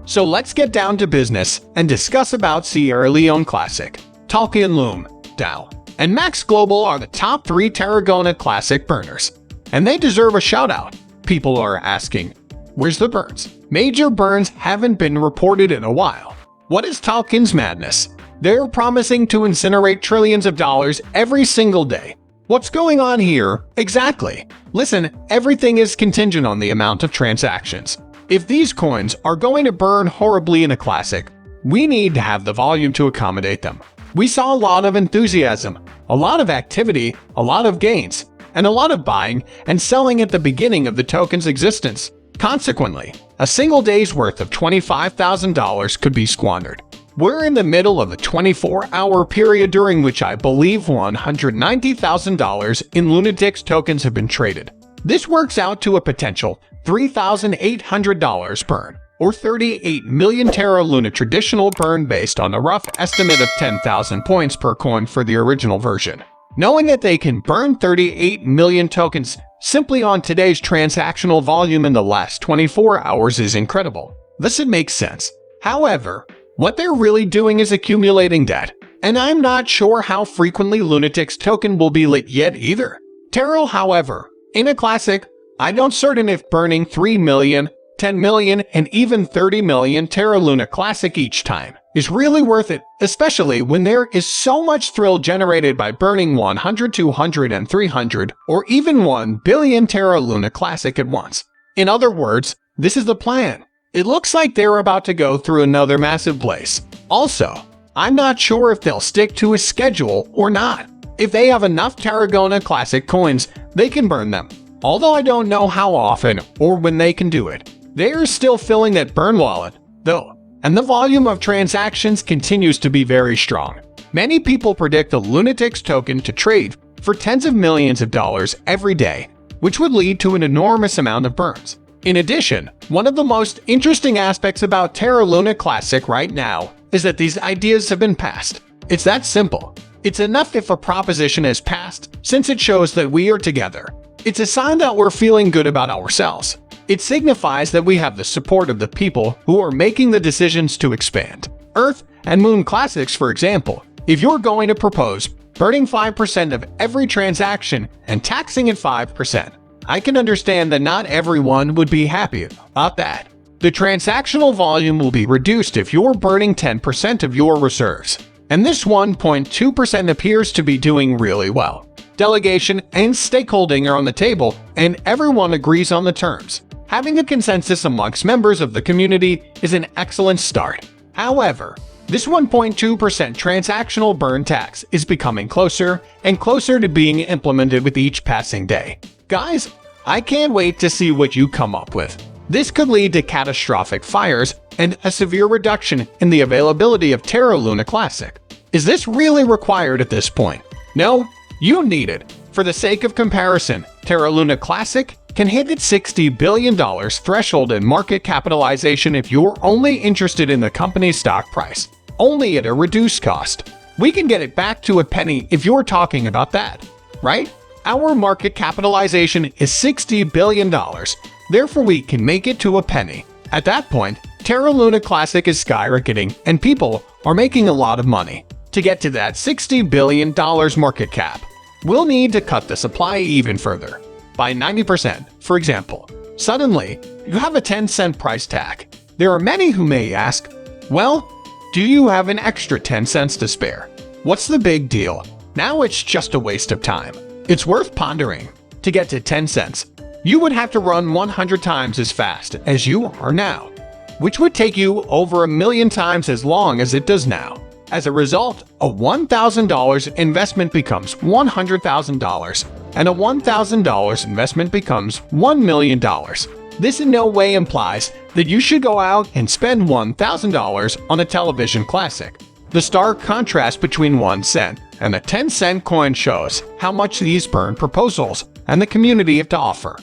So let's get down to business and discuss about Sierra Leone Classic, Tolkien Loom, DAO, and Max Global are the top 3 Terra Classic burners. And they deserve a shout out. People are asking, where's the burns? Major burns haven't been reported in a while. What is Tolkien's madness? They're promising to incinerate trillions of dollars every single day. What's going on here? Exactly. Listen, everything is contingent on the amount of transactions. If these coins are going to burn horribly in a classic, we need to have the volume to accommodate them. We saw a lot of enthusiasm, a lot of activity, a lot of gains, and a lot of buying and selling at the beginning of the token's existence. Consequently, a single day's worth of $25,000 could be squandered. We're in the middle of a 24-hour period during which I believe $190,000 in Lunatics tokens have been traded. This works out to a potential $3,800 burn, or 38 million Terra Luna traditional burn based on a rough estimate of 10,000 points per coin for the original version. Knowing that they can burn 38 million tokens simply on today's transactional volume in the last 24 hours is incredible. This makes sense. However, what they're really doing is accumulating debt, and I'm not sure how frequently Lunatics token will be lit yet either. Terra, however, in a classic, I don't certain if burning 3 million, 10 million, and even 30 million Terra Luna Classic each time is really worth it, especially when there is so much thrill generated by burning 100, 200, and 300, or even 1 billion Terra Luna Classic at once. In other words, this is the plan. It looks like they're about to go through another massive blaze. Also, I'm not sure if they'll stick to a schedule or not. If they have enough Terra Classic coins, they can burn them. Although I don't know how often or when they can do it. They are still filling that burn wallet, though, and the volume of transactions continues to be very strong. Many people predict the Lunatics token to trade for tens of millions of dollars every day, which would lead to an enormous amount of burns. In addition, one of the most interesting aspects about Terra Luna Classic right now is that these ideas have been passed. It's that simple. It's enough if a proposition is passed, since it shows that we are together. It's a sign that we're feeling good about ourselves. It signifies that we have the support of the people who are making the decisions to expand. Earth and Moon Classics, for example, if you're going to propose burning 5% of every transaction and taxing it 5%, I can understand that not everyone would be happy about that. The transactional volume will be reduced if you're burning 10% of your reserves, and this 1.2% appears to be doing really well. Delegation and stakeholding are on the table, and everyone agrees on the terms. Having a consensus amongst members of the community is an excellent start. However, this 1.2% transactional burn tax is becoming closer and closer to being implemented with each passing day. Guys, I can't wait to see what you come up with. This could lead to catastrophic fires and a severe reduction in the availability of Terra Luna Classic. Is this really required at this point? No, you need it. For the sake of comparison, Terra Luna Classic can hit its $60 billion threshold in market capitalization if you're only interested in the company's stock price, only at a reduced cost. We can get it back to a penny if you're talking about that, right? Our market capitalization is $60 billion, therefore we can make it to a penny. At that point, Terra Luna Classic is skyrocketing and people are making a lot of money. To get to that $60 billion market cap, we'll need to cut the supply even further, by 90%, for example. Suddenly, you have a 10-cent price tag. There are many who may ask, well, do you have an extra 10 cents to spare? What's the big deal? Now it's just a waste of time. It's worth pondering. To get to 10 cents, you would have to run 100 times as fast as you are now, which would take you over 1,000,000 times as long as it does now. As a result, a $1,000 investment becomes $100,000, and a $1,000 investment becomes $1 million. This in no way implies that you should go out and spend $1,000 on a television classic. The stark contrast between 1 cent and a 10-cent coin shows how much these burn proposals and the community have to offer.